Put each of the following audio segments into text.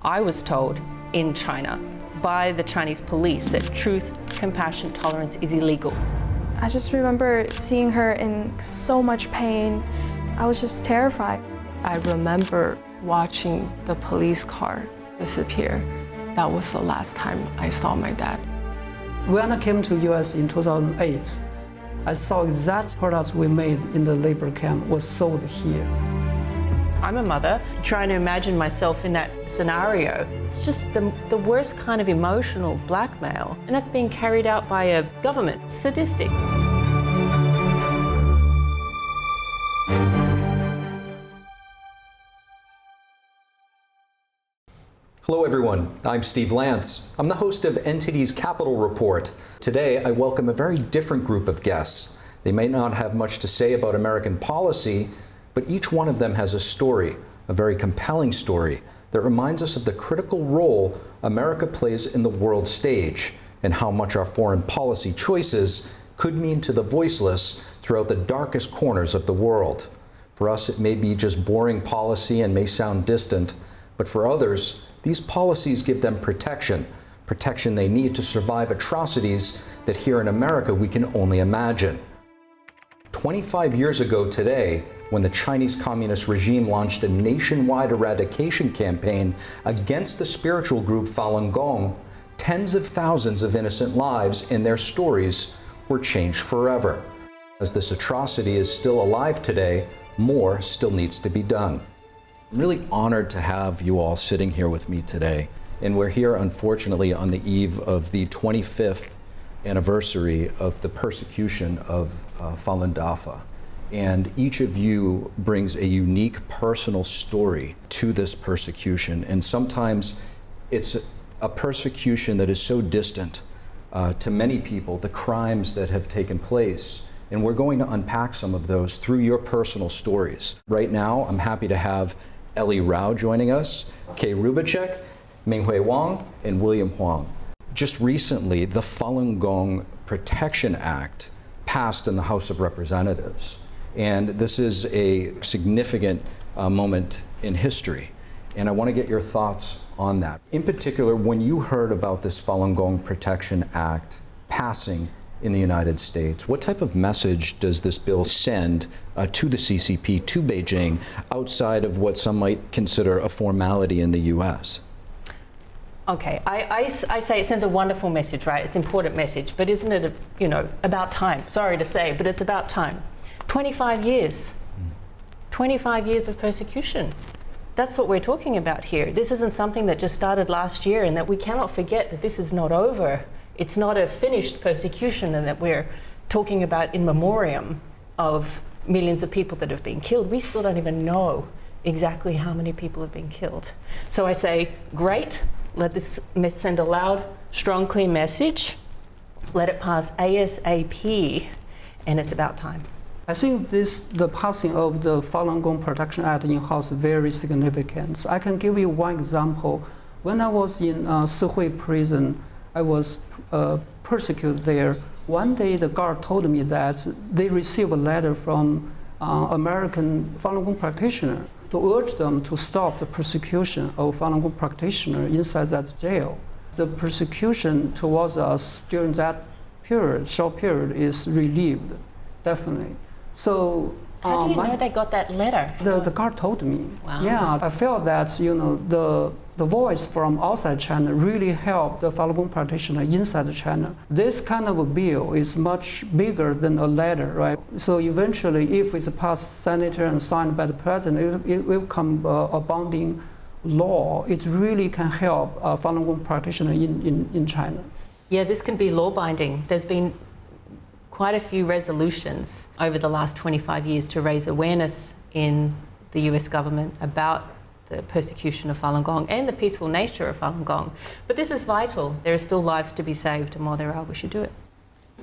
I was told in China by the Chinese police that truth, compassion, tolerance is illegal. I just remember seeing her in so much pain. I was just terrified. I remember watching the police car disappear. That was the last time I saw my dad. When I came to US in 2008, I saw exact products we made in the labor camp was sold here. I'm a mother trying to imagine myself in that scenario. It's just the worst kind of emotional blackmail, and that's being carried out by a government. It's sadistic. Hello everyone, I'm Steve Lance. I'm the host of NTD's Capital Report. Today I welcome a very different group of guests. They may not have much to say about American policy, but each one of them has a story, a very compelling story, that reminds us of the critical role America plays in the world stage and how much our foreign policy choices could mean to the voiceless throughout the darkest corners of the world. For us, it may be just boring policy and may sound distant, but for others, these policies give them protection they need to survive atrocities that here in America we can only imagine. 25 years ago today, when the Chinese Communist regime launched a nationwide eradication campaign against the spiritual group Falun Gong, tens of thousands of innocent lives and their stories were changed forever. As this atrocity is still alive today, more still needs to be done. I'm really honored to have you all sitting here with me today. And we're here, unfortunately, on the eve of the 25th anniversary of the persecution of Falun Dafa. And each of you brings a unique personal story to this persecution. And sometimes it's a persecution that is so distant to many people, the crimes that have taken place. And we're going to unpack some of those through your personal stories. Right now, I'm happy to have Ellie Rao joining us, Kay Rubacek, Minghui Wang, and William Huang. Just recently, the Falun Gong Protection Act passed in the House of Representatives. And this is a significant moment in history. And I want to get your thoughts on that. In particular, when you heard about this Falun Gong Protection Act passing in the United States, what type of message does this bill send to the CCP, to Beijing, outside of what some might consider a formality in the US? Okay, I say it sends a wonderful message, right? It's an important message, but isn't it, about time? Sorry to say, but it's about time. 25 years. 25 years of persecution. That's what we're talking about here. This isn't something that just started last year, and that we cannot forget that this is not over. It's not a finished persecution, and that we're talking about in memoriam of millions of people that have been killed. We still don't even know exactly how many people have been killed. So I say, great, let this send a loud, strong, clear message. Let it pass ASAP, and it's about time. I think the passing of the Falun Gong Protection Act in-house is very significant. I can give you one example. When I was in Sihui prison, I was persecuted there. One day the guard told me that they received a letter from American Falun Gong practitioner to urge them to stop the persecution of Falun Gong practitioner inside that jail. The persecution towards us during that period, short period, is relieved, definitely. So how do you know they got that letter? The guard told me. Wow. Yeah, I felt that the voice from outside China really helped the Falun Gong practitioner inside China. This kind of a bill is much bigger than a letter, right? So eventually, if it's passed Senate and signed by the president, it will become a binding law. It really can help Falun Gong practitioner in China. Yeah, this can be law binding. There's been quite a few resolutions over the last 25 years to raise awareness in the US government about the persecution of Falun Gong and the peaceful nature of Falun Gong. But this is vital. There are still lives to be saved, and while there are, we should do it.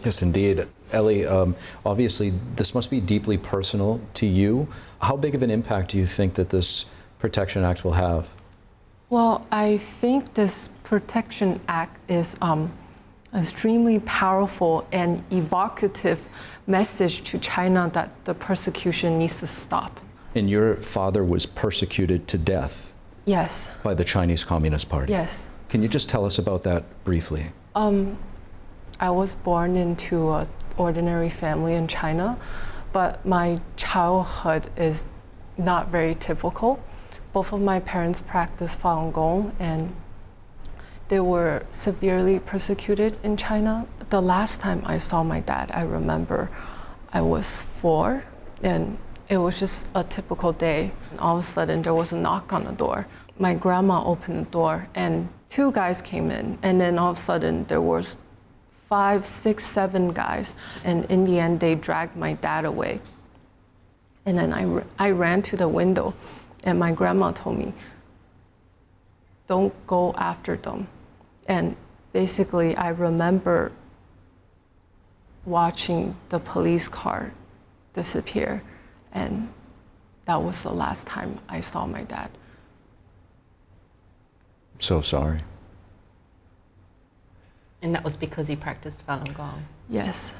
Yes, indeed. Ellie, obviously this must be deeply personal to you. How big of an impact do you think that this Protection Act will have? Well, I think this Protection Act is extremely powerful and evocative message to China that the persecution needs to stop. And your father was persecuted to death Yes. by the Chinese Communist Party. Yes. Can you just tell us about that briefly? I was born into an ordinary family in China, but my childhood is not very typical. Both of my parents practiced Falun Gong, and they were severely persecuted in China. The last time I saw my dad, I remember I was 4, and it was just a typical day. And all of a sudden, there was a knock on the door. My grandma opened the door, and 2 guys came in, and then all of a sudden, there was 5, 6, 7 guys, and in the end, they dragged my dad away. And then I ran to the window, and my grandma told me, "Don't go after them." And basically, I remember watching the police car disappear, and that was the last time I saw my dad. So sorry. And that was because he practiced Falun Gong. Yes.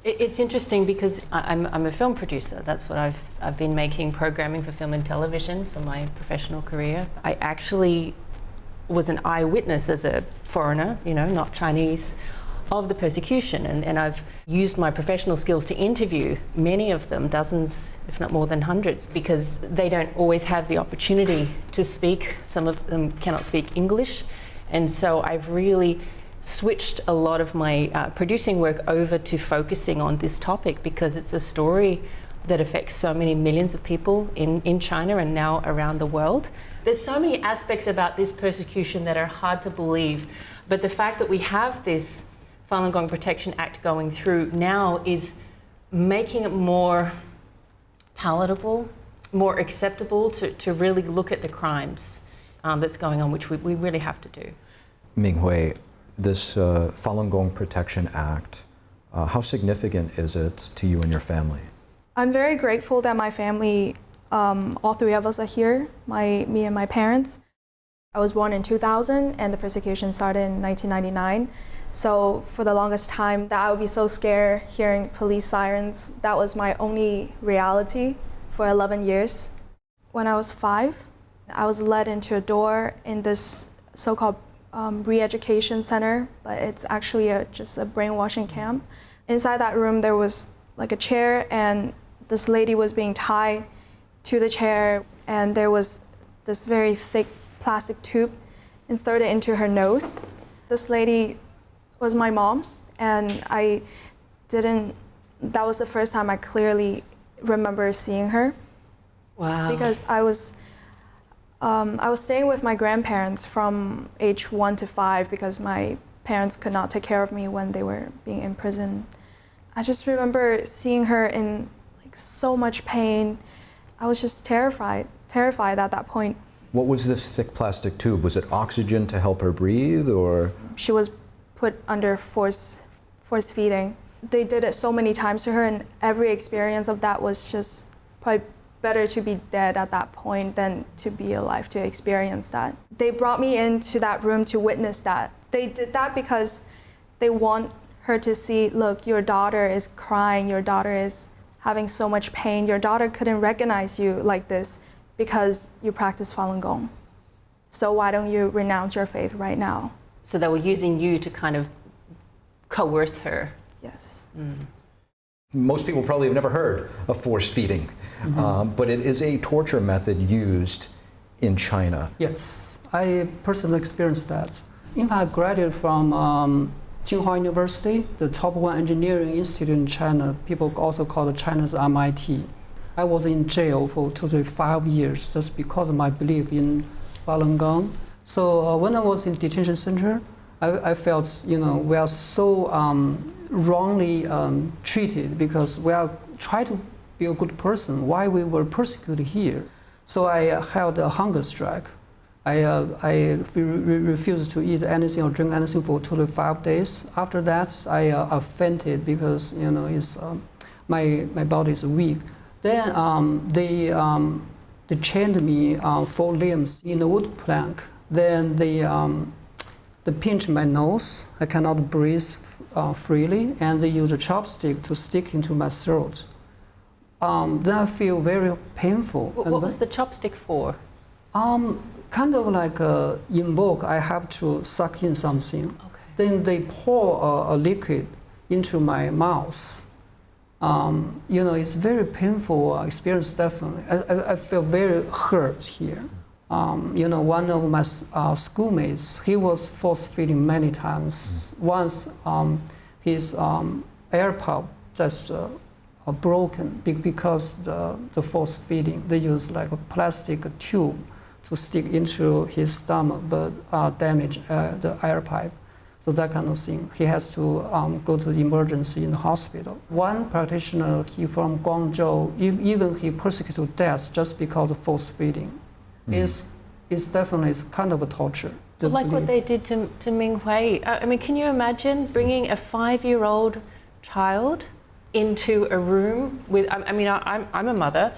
It's interesting because I'm a film producer. That's what I've been making programming for film and television for my professional career. I actually was an eyewitness as a foreigner, not Chinese, of the persecution. And I've used my professional skills to interview many of them, dozens, if not more than hundreds, because they don't always have the opportunity to speak. Some of them cannot speak English. And so I've really switched a lot of my producing work over to focusing on this topic because it's a story that affects so many millions of people in China and now around the world. There's so many aspects about this persecution that are hard to believe, but the fact that we have this Falun Gong Protection Act going through now is making it more palatable, more acceptable to really look at the crimes that's going on, which we really have to do. Minghui, this Falun Gong Protection Act, how significant is it to you and your family? I'm very grateful that my family, all 3 of us are here, me and my parents. I was born in 2000 and the persecution started in 1999. So for the longest time that I would be so scared hearing police sirens. That was my only reality for 11 years. When I was 5, I was led into a door in this so-called re-education center, but it's actually just a brainwashing camp. Inside that room there was like a chair, and this lady was being tied to the chair, and there was this very thick plastic tube inserted into her nose. This lady was my mom, and that was the first time I clearly remember seeing her. Wow. Because I was staying with my grandparents from age 1 to 5 because my parents could not take care of me when they were being in prison. I just remember seeing her in so much pain. I was just terrified at that point. What was this thick plastic tube? Was it oxygen to help her breathe, or? She was put under force feeding. They did it so many times to her, and every experience of that was just probably better to be dead at that point than to be alive to experience that. They brought me into that room to witness that. They did that because they want her to see, look, your daughter is crying, your daughter is having so much pain, your daughter couldn't recognize you like this because you practice Falun Gong. So why don't you renounce your faith right now? So they were using you to kind of coerce her. Yes. Most people probably have never heard of force feeding, but it is a torture method used in China. Yes, I personally experienced that. In fact, I graduated from Tsinghua University, the top 1 engineering institute in China. People also call it China's MIT. I was in jail for 2 to 5 years just because of my belief in Falun Gong. So when I was in detention center, I felt, we are so wrongly treated because we are trying to be a good person. Why we were persecuted here? So I held a hunger strike. I refused to eat anything or drink anything for 2 to 5 days. After that, I fainted because it's my body is weak. Then they chained me 4 limbs in a wood plank. Then they pinched my nose. I cannot breathe freely, and they used a chopstick to stick into my throat. Then I feel very painful. What was the chopstick for? Kind of like invoke, I have to suck in something. Okay. Then they pour a liquid into my mouth. It's very painful experience, definitely. I feel very hurt here. One of my schoolmates, he was force feeding many times. Once his air pump just broken because the force feeding. They use like a plastic tube to stick into his stomach, but damage the air pipe. So that kind of thing. He has to go to the emergency in the hospital. One practitioner, he from Guangzhou, even he persecuted to death just because of force feeding. It's definitely kind of a torture. Like what they did to Ming Hui. I mean, can you imagine bringing a 5-year-old child into a room with, I'm a mother,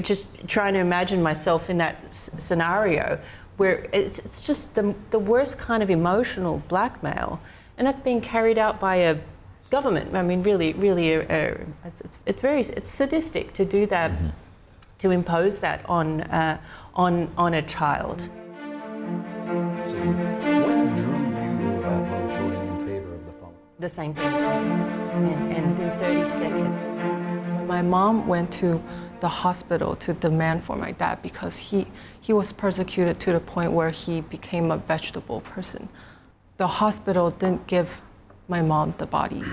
just trying to imagine myself in that scenario where it's just the worst kind of emotional blackmail, and that's being carried out by a government. I mean, really, it's sadistic to do that, to impose that on a child. So what drew you about voting in favor of the Falun? The same thing as me, and within 30 seconds. My mom went to the hospital to demand for my dad because he was persecuted to the point where he became a vegetable person. The hospital didn't give my mom the body,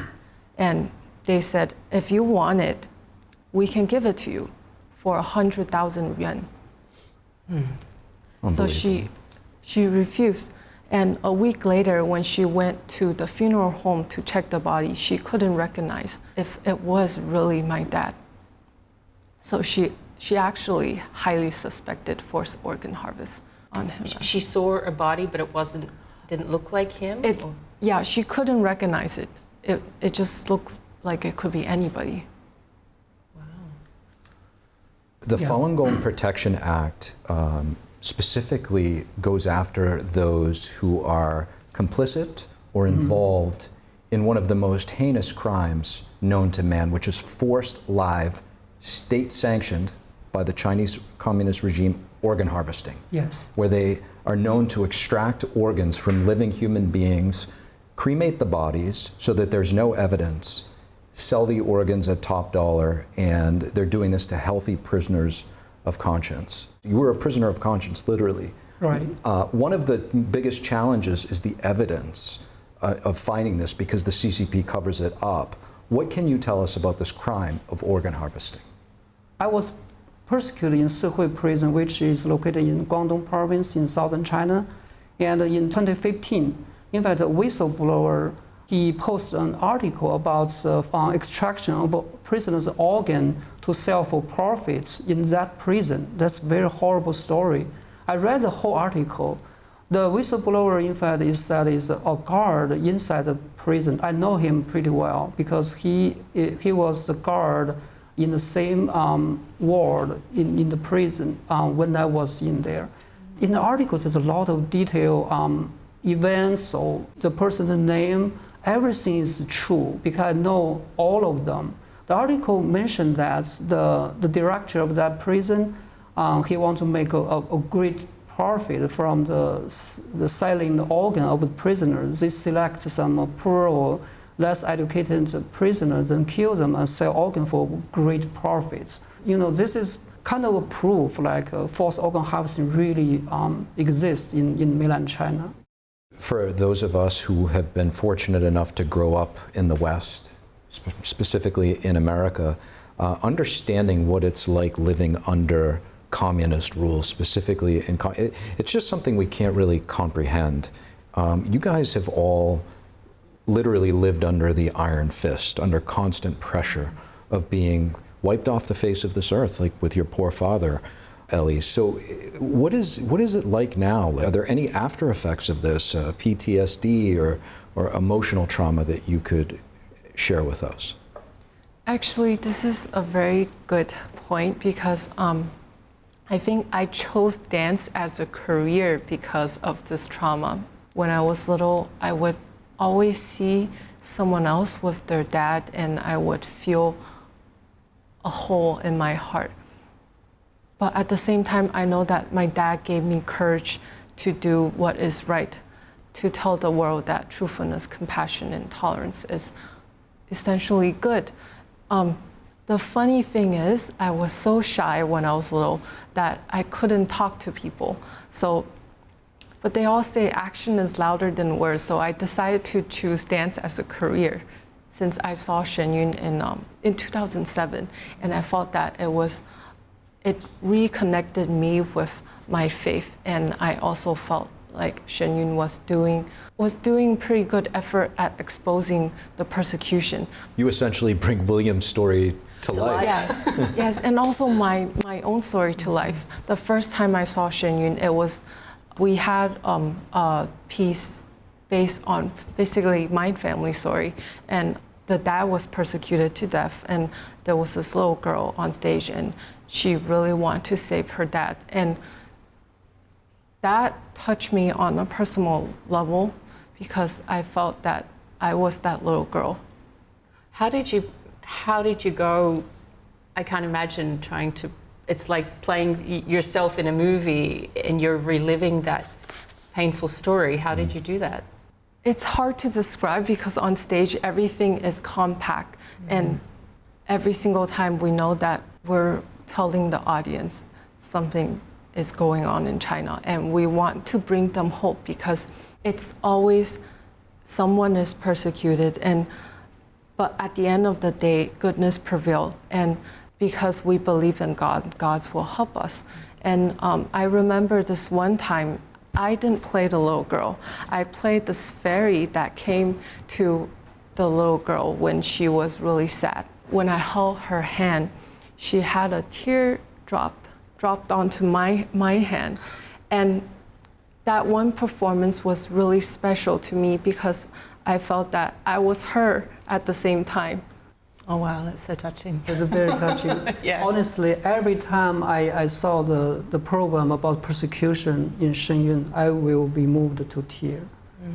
and they said, if you want it, we can give it to you for 100,000 yuan. So she refused. And a week later, when she went to the funeral home to check the body, she couldn't recognize if it was really my dad. So she actually highly suspected forced organ harvest on him. She saw a body, but it didn't look like him? Yeah, she couldn't recognize it. It just looked like it could be anybody. Wow. The Falun Gong Protection Act specifically goes after those who are complicit or involved in one of the most heinous crimes known to man, which is forced live, state-sanctioned by the Chinese Communist regime organ harvesting. Yes. Where they are known to extract organs from living human beings, cremate the bodies so that there's no evidence, sell the organs at top dollar, and they're doing this to healthy prisoners of conscience. You were a prisoner of conscience, literally. Right. One of the biggest challenges is the evidence of finding this because the CCP covers it up. What can you tell us about this crime of organ harvesting? I was persecuted in Sihui prison, which is located in Guangdong province in southern China. And in 2015, in fact, a whistleblower, he posted an article about extraction of a prisoner's organ to sell for profits in that prison. That's a very horrible story. I read the whole article. The whistleblower, in fact, is a guard inside the prison. I know him pretty well because he was the guard in the same ward in the prison when I was in there. In the article, there's a lot of detailed events, so the person's name, everything is true because I know all of them. The article mentioned that the director of that prison, he wants to make a great profit from the selling the organ of the prisoners. They select some poor or less educated prisoners and kill them and sell organ for great profits. This is kind of a proof like forced organ harvesting really exists in mainland China. For those of us who have been fortunate enough to grow up in the West, specifically in America, understanding what it's like living under communist rules, specifically it's just something we can't really comprehend. You guys have all literally lived under the iron fist, under constant pressure of being wiped off the face of this earth, like with your poor father, Ellie. So what is it like now? Are there any after effects of this, PTSD or emotional trauma that you could share with us? Actually, this is a very good point because I think I chose dance as a career because of this trauma. When I was little, I would always see someone else with their dad and I would feel a hole in my heart. But at the same time, I know that my dad gave me courage to do what is right, to tell the world that truthfulness, compassion, and tolerance is essentially good. The funny thing is, I was so shy when I was little that I couldn't talk to people. But they all say action is louder than words, so I decided to choose dance as a career since I saw Shen Yun in 2007, and I felt that it reconnected me with my faith, and I also felt like Shen Yun was doing pretty good effort at exposing the persecution. You essentially bring William's story to life. Yes, yes, and also my own story to life. The first time I saw Shen Yun, we had a piece based on basically my family story, and the dad was persecuted to death, and there was this little girl on stage, and she really wanted to save her dad, and that touched me on a personal level because I felt that I was that little girl. How did you go? I can't imagine trying to. It's like playing yourself in a movie and you're reliving that painful story. How did you do that? It's hard to describe because on stage everything is compact, and every single time we know that we're telling the audience something is going on in China, and we want to bring them hope because it's always someone is persecuted, but at the end of the day, goodness prevails, and because we believe in God, God will help us. And I remember this one time, I didn't play the little girl. I played this fairy that came to the little girl when she was really sad. When I held her hand, she had a tear dropped onto my hand. And that one performance was really special to me because I felt that I was her at the same time. Oh wow, that's so touching. It's very touching. Yeah. Honestly, every time I saw the program about persecution in Shenyun, I will be moved to tears.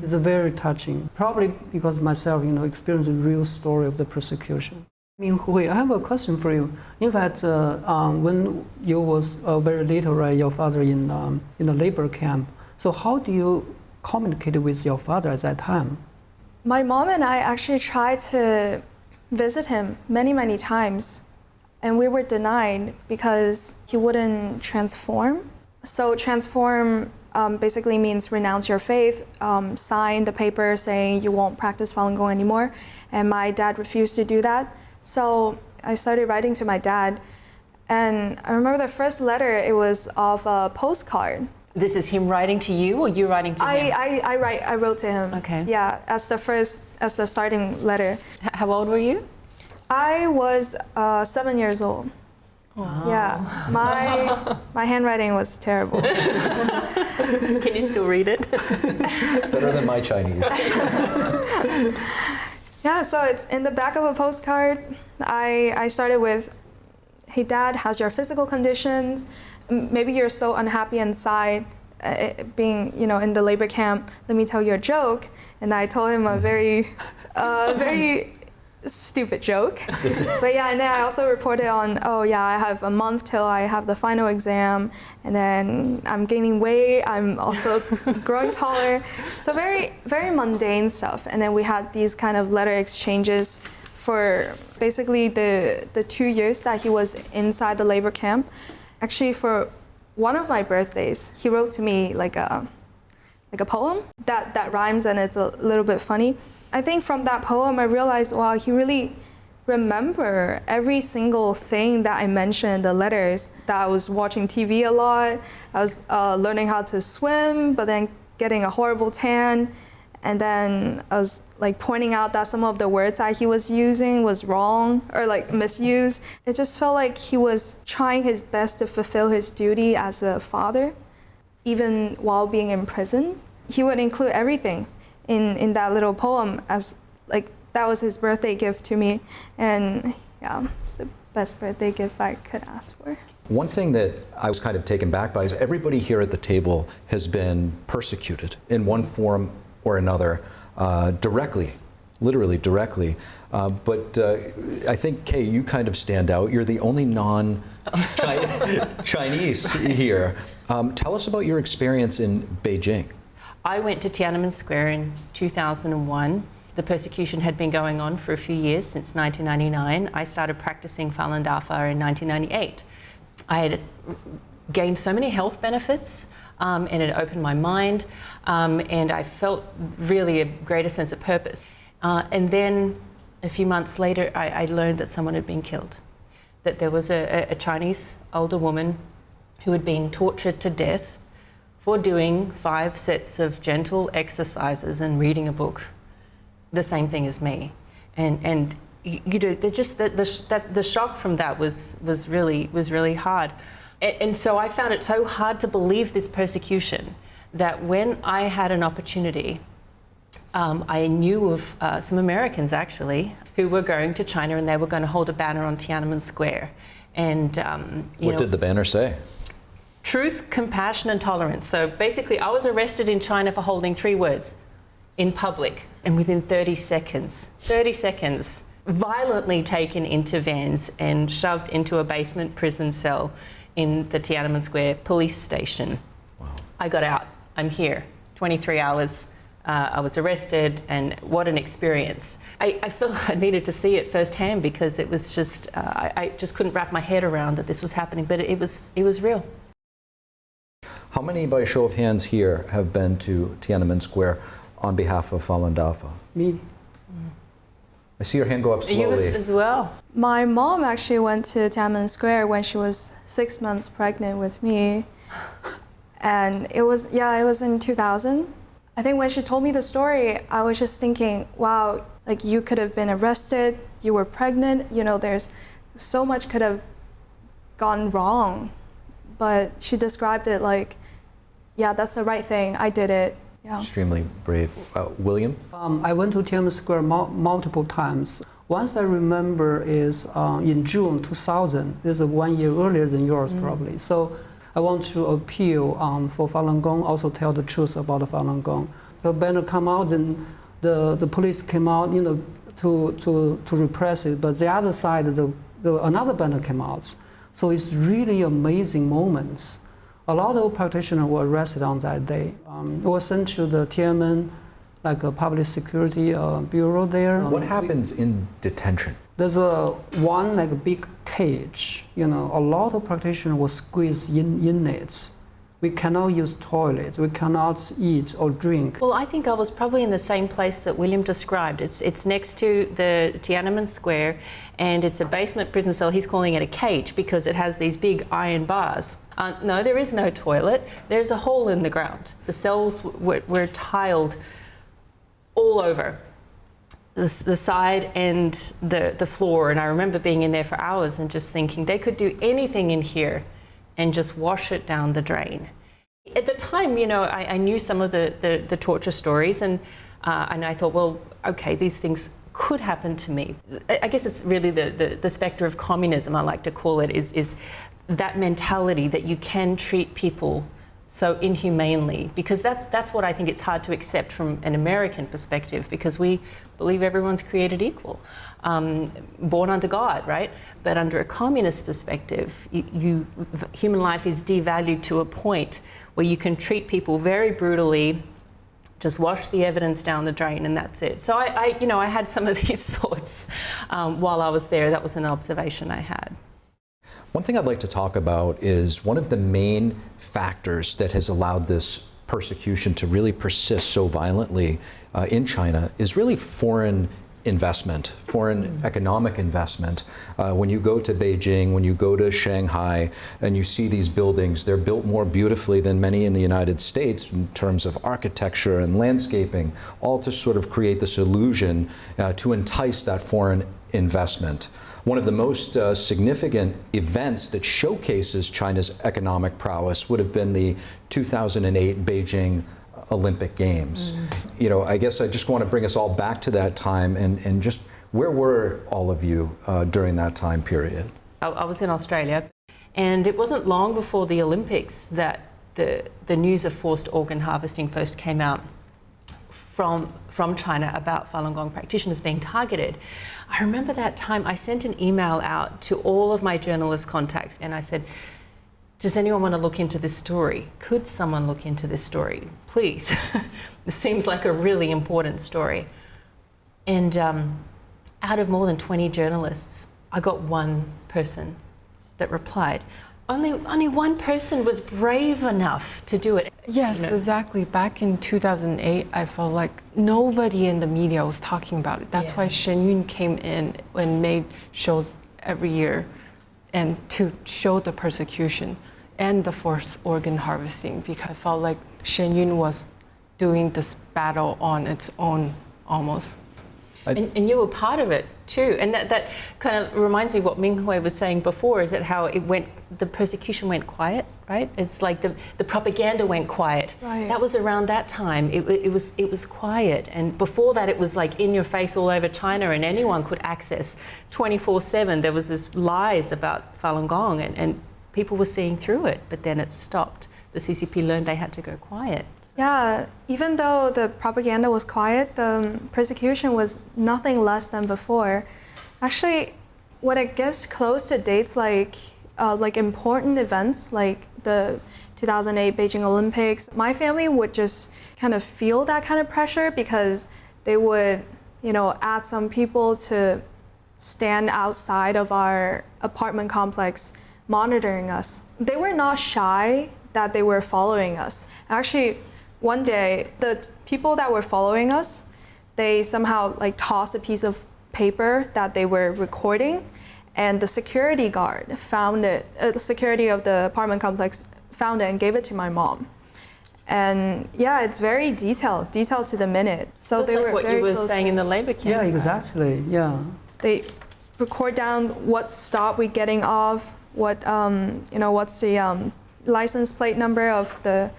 It's very touching. Probably because myself, experienced the real story of the persecution. Hui, I have a question for you. In fact, when you was very little, right, your father in the labor camp. So how do you communicate with your father at that time? My mom and I actually tried to visit him many times, and we were denied because he wouldn't transform. So transform basically means renounce your faith, sign the paper saying you won't practice Falun Gong anymore, and my dad refused to do that. So I started writing to my dad, and I remember the first letter, it was of a postcard. This is him writing to you, or you writing to him? I wrote to him. Okay. Yeah, as the starting letter. How old were you? I was 7 years old. Wow. Yeah, my handwriting was terrible. Can you still read it? It's better than my Chinese. Yeah, so it's in the back of a postcard. I started with, "Hey Dad, how's your physical conditions? Maybe you're so unhappy inside, being in the labor camp. Let me tell you a joke." And I told him a very stupid joke. But yeah, and then I also reported on, I have a month till I have the final exam, and then I'm gaining weight, I'm also growing taller. So very mundane stuff. And then we had these kind of letter exchanges for basically the 2 years that he was inside the labor camp. Actually, for one of my birthdays, he wrote to me like a poem that rhymes, and it's a little bit funny. I think from that poem, I realized, wow, he really remembered every single thing that I mentioned in the letters, that I was watching TV a lot, I was learning how to swim, but then getting a horrible tan, and then I was like pointing out that some of the words that he was using was wrong or like misused. It just felt like he was trying his best to fulfill his duty as a father, even while being in prison. He would include everything in that little poem as like that was his birthday gift to me, and yeah, it's the best birthday gift I could ask for. One thing that I was kind of taken back by is everybody here at the table has been persecuted in one form or another, directly literally directly. But I think, Kay, you kind of stand out. You're the only non-Chinese here. Tell us about your experience in Beijing. I went to Tiananmen Square in 2001. The persecution had been going on for a few years, since 1999. I started practicing Falun Dafa in 1998. I had gained so many health benefits, and it opened my mind, and I felt really a greater sense of purpose. And then a few months later, I learned that someone had been killed, that there was a Chinese older woman who had been tortured to death for doing 5 sets of gentle exercises and reading a book, the same thing as me. And you know, just the shock from that was really hard. And so I found it so hard to believe this persecution that when I had an opportunity, I knew of some Americans actually who were going to China, and they were going to hold a banner on Tiananmen Square. And what did the banner say? Truth, compassion, and tolerance. So basically, I was arrested in China for holding 3 words in public, and within 30 seconds, violently taken into vans and shoved into a basement prison cell in the Tiananmen Square police station. Wow. I got out. I'm here. 23 hours. I was arrested, and what an experience. I felt I needed to see it firsthand because it was just, I just couldn't wrap my head around that this was happening, but it was real. How many, by show of hands here, have been to Tiananmen Square on behalf of Falun Dafa? Me. I see your hand go up slowly. You as well. My mom actually went to Tiananmen Square when she was 6 months pregnant with me. And it was in 2000. I think when she told me the story, I was just thinking, wow, like you could have been arrested, you were pregnant, you know, there's so much could have gone wrong. But she described it like, yeah, that's the right thing, I did it. Yeah. Extremely brave. William? I went to Tiananmen Square multiple times. Once I remember is in June 2000. This is 1 year earlier than yours probably. So I want to appeal for Falun Gong, also tell the truth about the Falun Gong. The banner come out and the police came out, you know, to repress it. But the other side, another banner came out. So it's really amazing moments. A lot of practitioners were arrested on that day. Were sent to the Tiananmen, like a public security bureau there. What happens in detention? There's one like a big cage. You know, a lot of practitioners were squeezed in it. We cannot use toilets. We cannot eat or drink. Well, I think I was probably in the same place that William described. It's next to the Tiananmen Square, and it's a basement prison cell. He's calling it a cage because it has these big iron bars. No, there is no toilet. There's a hole in the ground. The cells were tiled all over, the side and the floor. And I remember being in there for hours and just thinking they could do anything in here and just wash it down the drain. At the time, you know, I knew some of the torture stories, and I thought, well, okay, these things could happen to me. I guess it's really the specter of communism, I like to call it, is that mentality that you can treat people so inhumanely, because that's what I think it's hard to accept from an American perspective, because we believe everyone's created equal, born under God, right? But under a communist perspective, human life is devalued to a point where you can treat people very brutally, just wash the evidence down the drain, and that's it. So I had some of these thoughts while I was there. That was an observation I had. One thing I'd like to talk about is one of the main factors that has allowed this persecution to really persist so violently in China is really foreign investment, foreign economic investment. When you go to Beijing, when you go to Shanghai, and you see these buildings, they're built more beautifully than many in the United States in terms of architecture and landscaping, all to sort of create this illusion to entice that foreign investment. One of the most significant events that showcases China's economic prowess would have been the 2008 Beijing Olympic Games. You know, I guess I just want to bring us all back to that time and just where were all of you during that time period? I was in Australia, and it wasn't long before the Olympics that the news of forced organ harvesting first came out. from China about Falun Gong practitioners being targeted. I remember that time I sent an email out to all of my journalist contacts and I said, does anyone want to look into this story? Could someone look into this story? Please. This seems like a really important story. And out of more than 20 journalists, I got one person that replied. Only one person was brave enough to do it. Yes, exactly. Back in 2008, I felt like nobody in the media was talking about it. That's why Shen Yun came in and made shows every year and to show the persecution and the forced organ harvesting, because I felt like Shen Yun was doing this battle on its own almost. And you were part of it too. And that kind of reminds me what Ming Hui was saying before, is that how the persecution went quiet, right? It's like the propaganda went quiet. Right. That was around that time. It was quiet. And before that, it was like in your face all over China and anyone could access 24/7. There was this lies about Falun Gong and people were seeing through it, but then it stopped. The CCP learned they had to go quiet. Yeah, even though the propaganda was quiet, the persecution was nothing less than before. Actually, when it gets close to dates like important events like the 2008 Beijing Olympics, my family would just kind of feel that kind of pressure because they would, add some people to stand outside of our apartment complex monitoring us. They were not shy that they were following us. Actually, one day, the people that were following us, they somehow tossed a piece of paper that they were recording, and the security guard found it, the security of the apartment complex found it and gave it to my mom. And yeah, it's very detailed to the minute. So that's they like were what very you were close. saying in the labor camp. Yeah, exactly. Yeah. They record down what stop we're getting off, what's the license plate number of the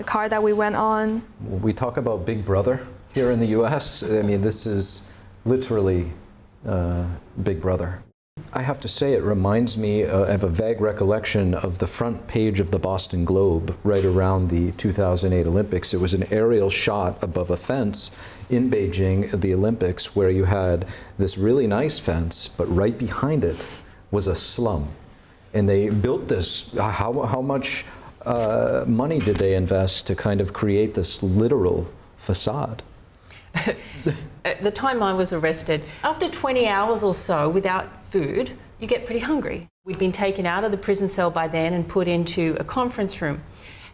car that we went on. We talk about Big Brother here in the US. I mean, this is literally Big Brother. I have to say, it reminds me of a vague recollection of the front page of the Boston Globe right around the 2008 Olympics. It was an aerial shot above a fence in Beijing at the Olympics where you had this really nice fence, but right behind it was a slum. And they built this, how much money did they invest to kind of create this literal facade? At the time I was arrested, after 20 hours or so without food, you get pretty hungry. We'd been taken out of the prison cell by then and put into a conference room.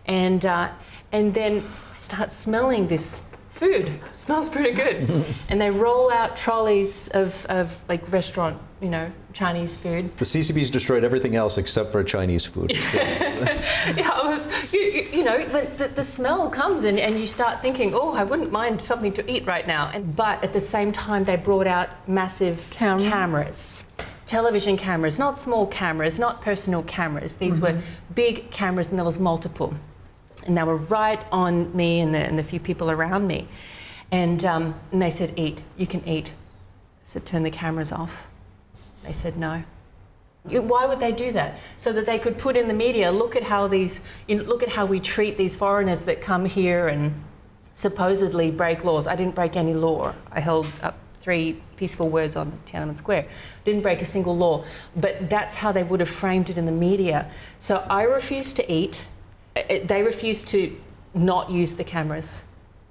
And then I start smelling this food. It smells pretty good. And they roll out trolleys of restaurant, Chinese food. The CCP's destroyed everything else except for Chinese food. Yeah, I was, the smell comes and you start thinking, oh, I wouldn't mind something to eat right now. But at the same time, they brought out massive cameras. Television cameras, not small cameras, not personal cameras. These were big cameras and there was multiple. And they were right on me and the few people around me. And they said, eat, you can eat. I said, turn the cameras off. They said no. Why would they do that? So that they could put in the media, look at how we treat these foreigners that come here and supposedly break laws. I didn't break any law. I held up 3 peaceful words on Tiananmen Square. Didn't break a single law. But that's how they would have framed it in the media. So I refused to eat. They refused to not use the cameras.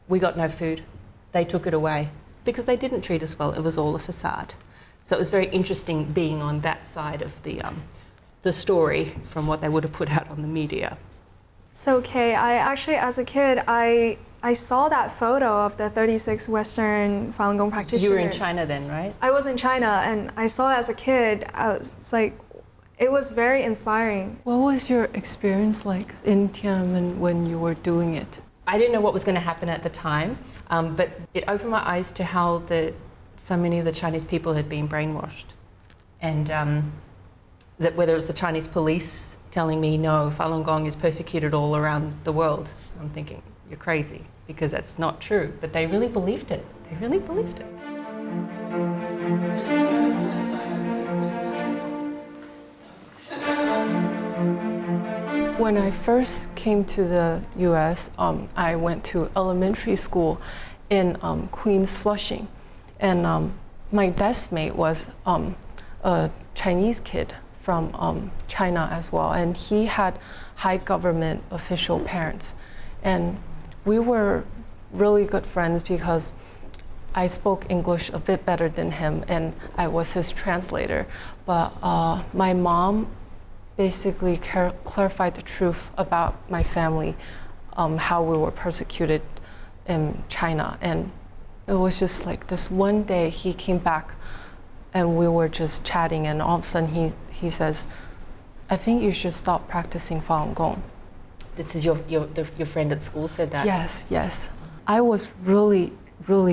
We got no food. They took it away because they didn't treat us well. It was all a facade. So it was very interesting being on that side of the story from what they would have put out on the media. So Kay, I actually, as a kid, I saw that photo of the 36 Western Falun Gong practitioners. You were in China then, right? I was in China, and I saw it as a kid. It was very inspiring. What was your experience like in Tiananmen when you were doing it? I didn't know what was going to happen at the time, but it opened my eyes to how so many of the Chinese people had been brainwashed. And that whether it was the Chinese police telling me, no, Falun Gong is persecuted all around the world. I'm thinking, you're crazy, because that's not true. But they really believed it. They really believed it. When I first came to the US, I went to elementary school in Queens Flushing, and my deskmate was a Chinese kid from China as well, and he had high government official parents, and we were really good friends because I spoke English a bit better than him, and I was his translator. But my mom basically clarified the truth about my family, how we were persecuted in China. And it was just like this one day he came back and we were just chatting, and all of a sudden he says, I think you should stop practicing Falun Gong. This is your friend at school said that? Yes. I was really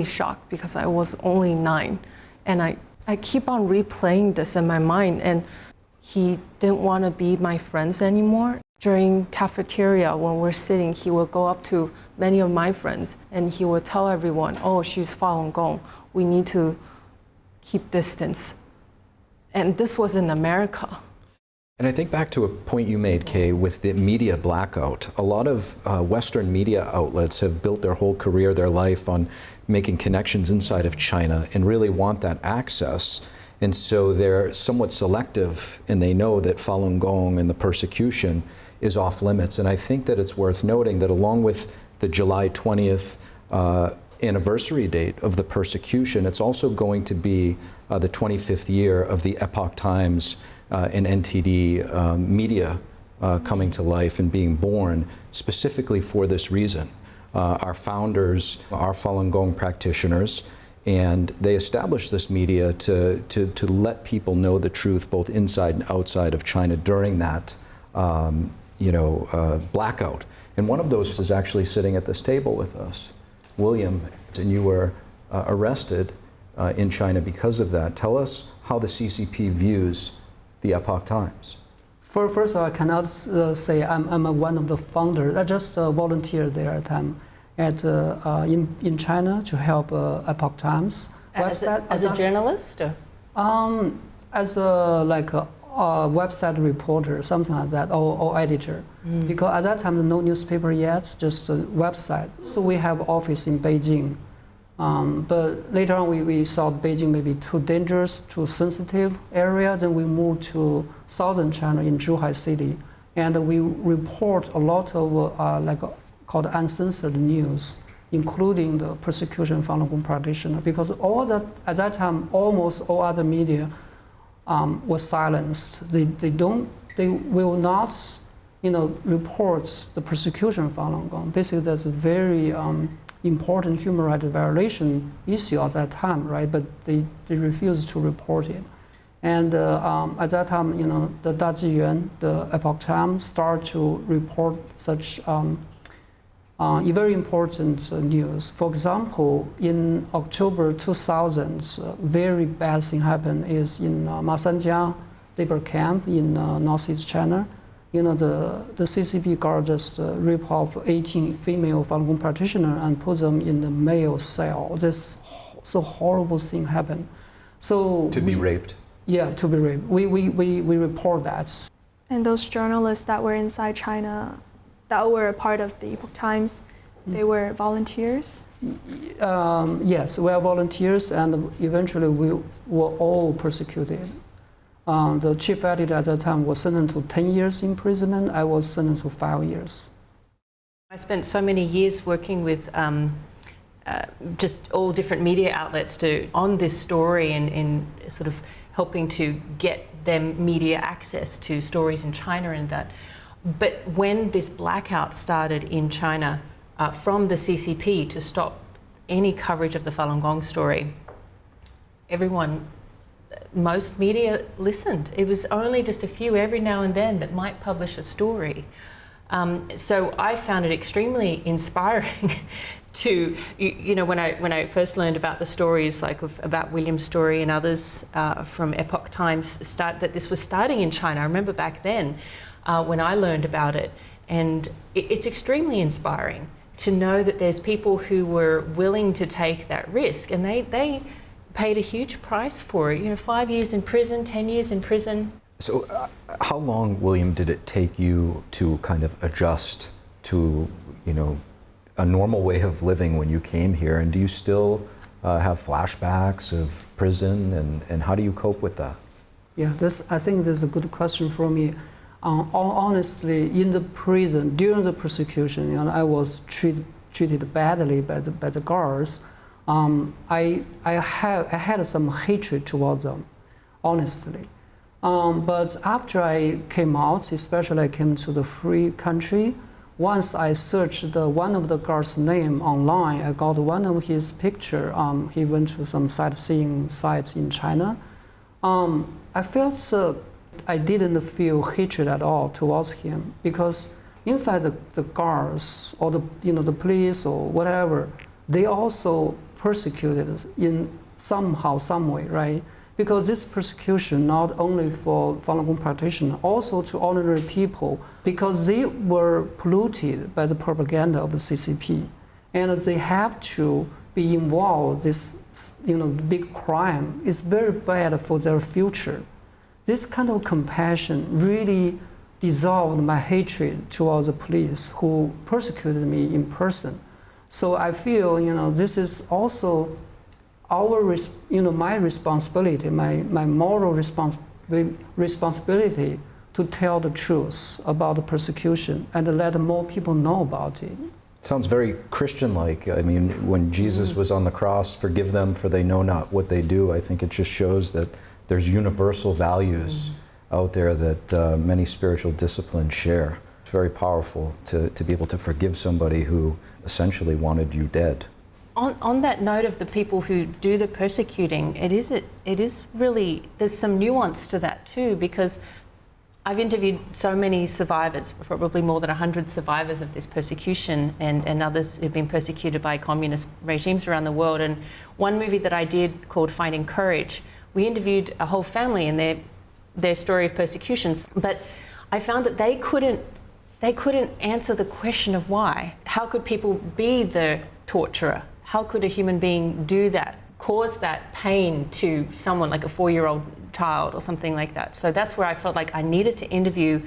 shocked because I was only 9, and I keep on replaying this in my mind, and he didn't want to be my friends anymore. During cafeteria, when we're sitting, he would go up to many of my friends and he would tell everyone, oh, she's Falun Gong, we need to keep distance. And this was in America. And I think back to a point you made, Kay, with the media blackout. A lot of Western media outlets have built their whole career, their life on making connections inside of China and really want that access. And so they're somewhat selective, and they know that Falun Gong and the persecution is off limits. And I think that it's worth noting that along with the July 20th anniversary date of the persecution, it's also going to be the 25th year of the Epoch Times and NTD media coming to life and being born specifically for this reason. Our founders are Falun Gong practitioners, and they established this media to let people know the truth both inside and outside of China during that blackout. And one of those is actually sitting at this table with us, William, and you were arrested in China because of that. Tell us how the CCP views the Epoch Times. First of all, I cannot say I'm one of the founders. I just volunteered there at the time in China to help Epoch Times website. As a journalist? Or? As a website reporter, something like that, or editor. Because at that time, no newspaper yet, just a website. So we have office in Beijing. But later on, we saw Beijing may be too dangerous, too sensitive area. Then we moved to southern China in Zhuhai City. And we report a lot of called uncensored news, including the persecution of Falun Gong practitioners. Because all that, at that time, almost all other media was silenced. They will not, report the persecution of Falun Gong. Basically, that's a very important human rights violation issue at that time, right? But they refused to report it. And at that time, the Daji Yuan, the Epoch Times, started to report such very important news. For example, in October 2000, very bad thing happened is in Masanjia labor camp in northeast China. The CCP guard just ripped off 18 female Falun Gong practitioners and put them in the male cell. This so horrible thing happened. So to be raped. Yeah, to be raped. We report that. And those journalists that were inside China, that were part of the Epoch Times, they were volunteers? Yes, we are volunteers, and eventually we were all persecuted. The chief editor at that time was sentenced to 10 years imprisonment. I was sentenced to 5 years. I spent so many years working with just all different media outlets on this story and sort of helping to get them media access to stories in China and that. But when this blackout started in China from the CCP to stop any coverage of the Falun Gong story, most media listened. It was only just a few every now and then that might publish a story. So I found it extremely inspiring to, when I first learned about the stories about William's story and others from Epoch Times, that this was starting in China. I remember back then when I learned about it, and it's extremely inspiring to know that there's people who were willing to take that risk, and they paid a huge price for it. 5 years in prison, 10 years in prison. So how long, William, did it take you to kind of adjust to, a normal way of living when you came here, and do you still have flashbacks of prison, and how do you cope with that? Yeah, I think that's a good question for me. Honestly, in the prison, during the persecution, I was treated badly by the guards. I had some hatred towards them, honestly. But after I came out, especially I came to the free country, once I searched one of the guards' name online, I got one of his picture. He went to some sightseeing sites in China. I felt I didn't feel hatred at all towards him, because in fact the guards or the police or whatever, they also persecuted us in somehow, some way, right? Because this persecution not only for Falun Gong practitioners, also to ordinary people, because they were polluted by the propaganda of the CCP, and they have to be involved. This big crime is very bad for their future. This kind of compassion really dissolved my hatred towards the police who persecuted me in person. So I feel, this is also my responsibility, my moral responsibility to tell the truth about the persecution and let more people know about it. Sounds very Christian-like. I mean, when Jesus was on the cross, forgive them for they know not what they do, I think it just shows that there's universal values out there that many spiritual disciplines share. It's very powerful to be able to forgive somebody who essentially wanted you dead. On that note of the people who do the persecuting, it is really, there's some nuance to that too, because I've interviewed so many survivors, probably more than 100 survivors of this persecution, and others who've been persecuted by communist regimes around the world. And one movie that I did called Finding Courage, we interviewed a whole family and their story of persecutions, but I found that they couldn't answer the question of why. How could people be the torturer? How could a human being do that, cause that pain to someone like a 4-year-old child or something like that? So that's where I felt like I needed to interview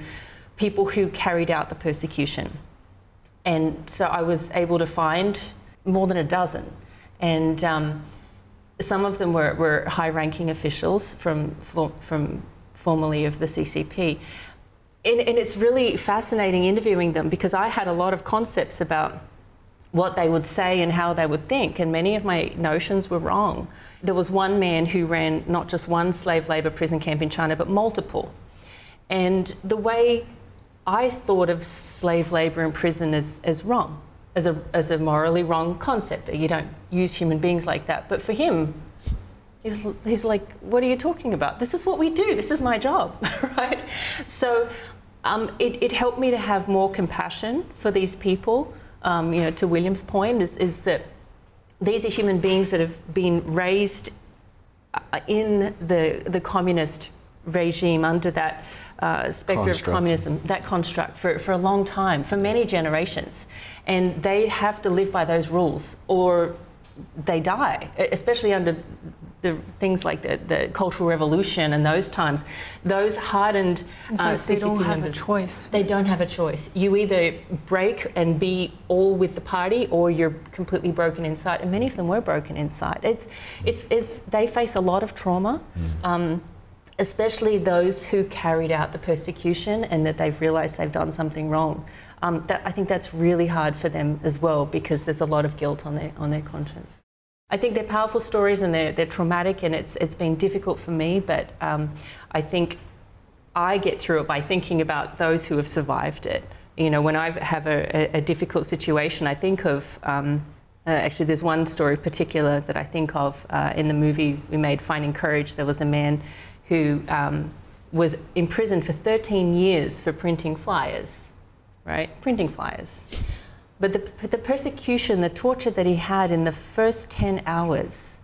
people who carried out the persecution. And so I was able to find more than a dozen. And some of them were high-ranking officials from formerly of the CCP. And it's really fascinating interviewing them, because I had a lot of concepts about what they would say and how they would think, and many of my notions were wrong. There was one man who ran not just one slave labor prison camp in China, but multiple. And the way I thought of slave labor in prison is wrong, as a morally wrong concept, that you don't use human beings like that. But for him, he's like, what are you talking about? This is what we do. This is my job, right? So it helped me to have more compassion for these people. To William's point, is that these are human beings that have been raised in the communist regime, under that spectre of communism, that construct, for a long time, for many generations. And they have to live by those rules or they die, especially under the things like the Cultural Revolution and those times. Those hardened they don't have a choice. They don't have a choice. You either break and be all with the party, or you're completely broken inside. And many of them were broken inside. They face a lot of trauma, especially those who carried out the persecution and that they've realized they've done something wrong. I think that's really hard for them as well, because there's a lot of guilt on their conscience. I think they're powerful stories and they're traumatic, and it's been difficult for me, but I think I get through it by thinking about those who have survived it. When I have a difficult situation, I think of, actually there's one story in particular that I think of in the movie we made, Finding Courage. There was a man who was imprisoned for 13 years for printing flyers, right? Printing flyers. But the persecution, the torture that he had in the first 10 hours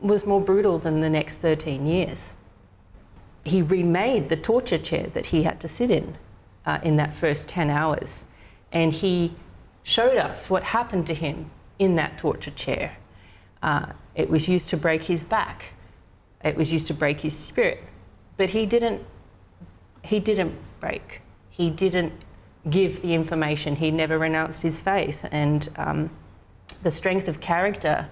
was more brutal than the next 13 years. He remade the torture chair that he had to sit in that first 10 hours. And he showed us what happened to him in that torture chair. It was used to break his back. It was used to break his spirit. But he didn't break. He didn't give the information. He never renounced his faith, and the strength of character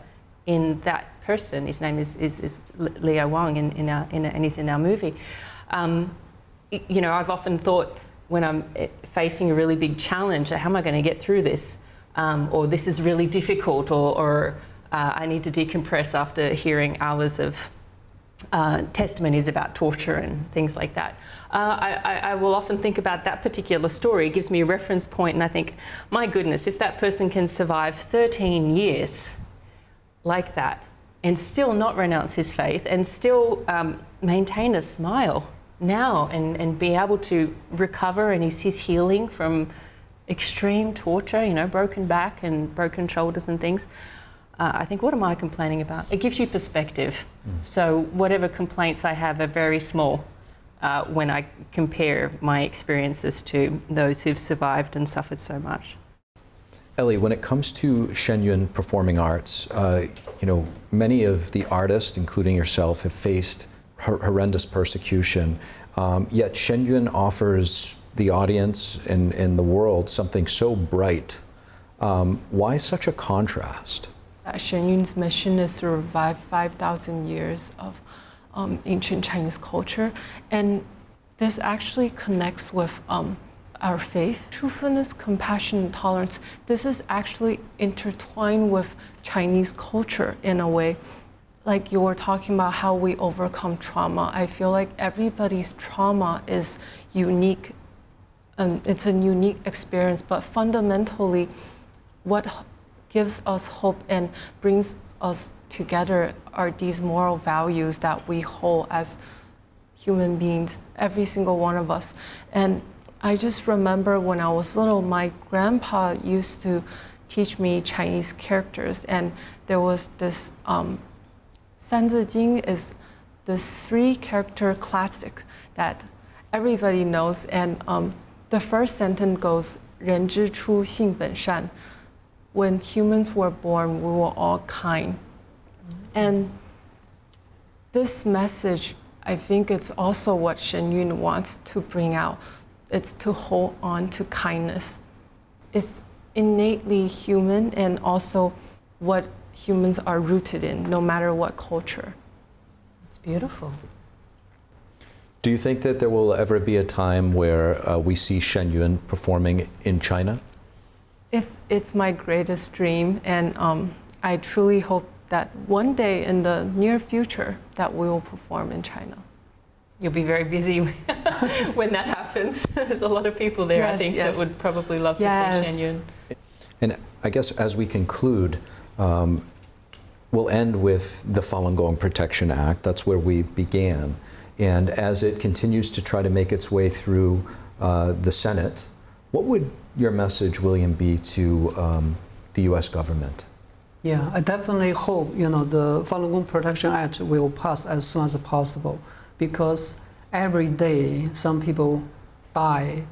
in that person. His name is Leo Wang, and he's in our movie. You know, I've often thought when I'm facing a really big challenge, how am I going to get through this? Or this is really difficult, or I need to decompress after hearing hours of testimonies about torture and things like that. I will often think about that particular story. It gives me a reference point, and I think, my goodness, if that person can survive 13 years like that and still not renounce his faith and still maintain a smile now and be able to recover, and he's healing from extreme torture, you know, broken back and broken shoulders and things. I think, what am I complaining about? It gives you perspective. So whatever complaints I have are very small when I compare my experiences to those who've survived and suffered so much. Ellie, when it comes to Shenyun performing arts, you know, many of the artists, including yourself, have faced horrendous persecution. Yet Shenyun offers the audience and the world something so bright. Why such a contrast? Shenyun's mission is to revive 5,000 years of ancient Chinese culture, and this actually connects with our faith. Truthfulness, compassion, and tolerance, this is actually intertwined with Chinese culture in a way. Like you were talking about how we overcome trauma, I feel like everybody's trauma is unique. It's a unique experience, but fundamentally, what gives us hope and brings us together are these moral values that we hold as human beings, every single one of us. And I just remember when I was little, my grandpa used to teach me Chinese characters, and there was this San Zi Jing is this 3-character classic that everybody knows, and the first sentence goes, 人之初性本善. When humans were born, we were all kind. And this message, I think it's also what Shenyun wants to bring out. It's to hold on to kindness. It's innately human, and also what humans are rooted in, no matter what culture. It's beautiful. Do you think that there will ever be a time where we see Shenyun performing in China? It's my greatest dream, and I truly hope that one day in the near future that we will perform in China. You'll be very busy when that happens. There's a lot of people there, I think, that would probably love to see Shenyun. And I guess as we conclude, we'll end with the Falun Gong Protection Act. That's where we began. And as it continues to try to make its way through the Senate, what would your message, William, be to the U.S. government? Yeah, I definitely hope, you know, the Falun Gong Protection Act will pass as soon as possible, because every day some people die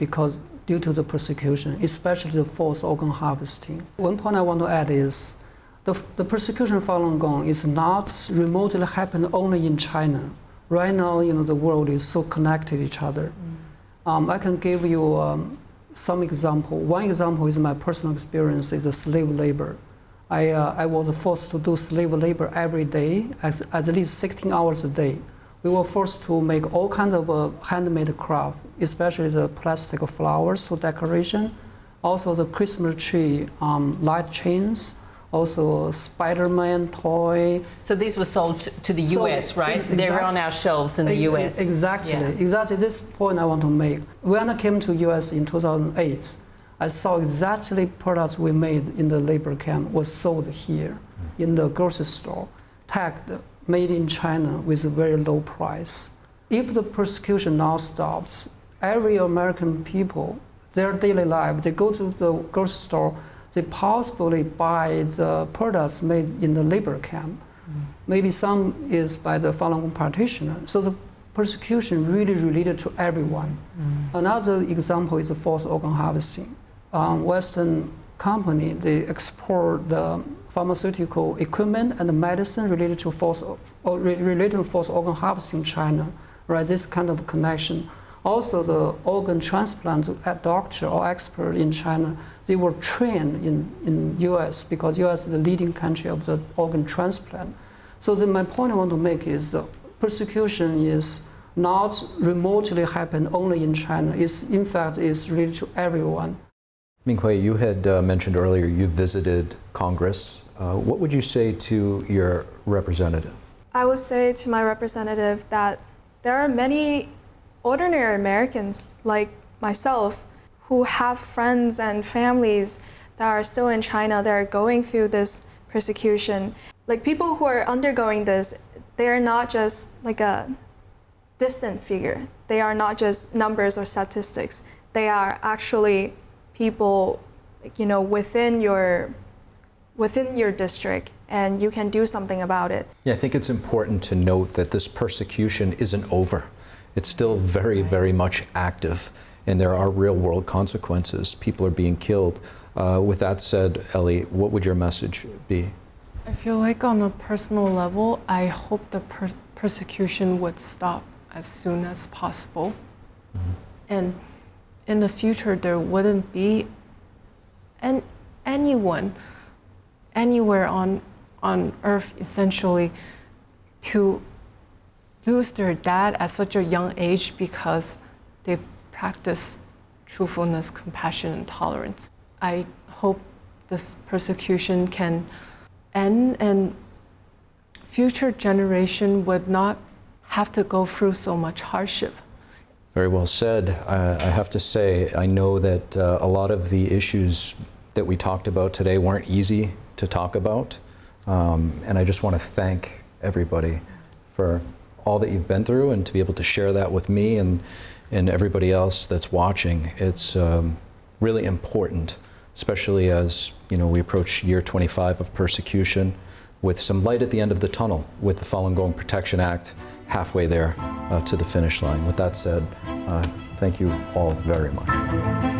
due to the persecution, especially the forced organ harvesting. One point I want to add is the persecution of Falun Gong is not remotely happening only in China. Right now, you know, the world is so connected to each other. I can give you some example. One example is my personal experience is the slave labor. I was forced to do slave labor every day, at least 16 hours a day. We were forced to make all kinds of handmade craft, especially the plastic flowers for decoration, also the Christmas tree light chains, also Spider-Man toy. So these were sold to the US, right? Exactly. They're on our shelves in the US. Exactly. Yeah. Exactly this point I want to make. When I came to US in 2008, I saw exactly products we made in the labor camp was sold here in the grocery store, tagged made in China with a very low price. If the persecution now stops, every American people, their daily life, they go to the grocery store, they possibly buy the products made in the labor camp. Maybe some is by the Falun Gong practitioner. So the persecution really related to everyone. Another example is the forced organ harvesting. Western company, they export the pharmaceutical equipment and the medicine related to forced organ harvesting in China, right? This kind of connection. Also, the organ transplant doctor or expert in China, they were trained in US because US is the leading country of the organ transplant. So my point I want to make is the persecution is not remotely happen only in China. It's, in fact, is related to everyone. Minghui, you had mentioned earlier you visited Congress. What would you say to your representative? I would say to my representative that there are many ordinary Americans like myself who have friends and families that are still in China that are going through this persecution. Like people who are undergoing this, they are not just like a distant figure. They are not just numbers or statistics. They are actually people, you know, within your district, and you can do something about it. Yeah, I think it's important to note that this persecution isn't over. It's still very, very much active, and there are real world consequences. People are being killed. With that said, Ellie, what would your message be? I feel like on a personal level, I hope the persecution would stop as soon as possible. Mm-hmm. And in the future, there wouldn't be anyone anywhere on earth essentially to lose their dad at such a young age because they practice truthfulness, compassion, and tolerance. I hope this persecution can end and future generation would not have to go through so much hardship. Very well said. I have to say, I know that a lot of the issues that we talked about today weren't easy to talk about. And I just want to thank everybody for all that you've been through and to be able to share that with me and everybody else that's watching. It's really important, especially as we approach year 25 of persecution with some light at the end of the tunnel with the Falun Gong Protection Act halfway there to the finish line. With that said, thank you all very much.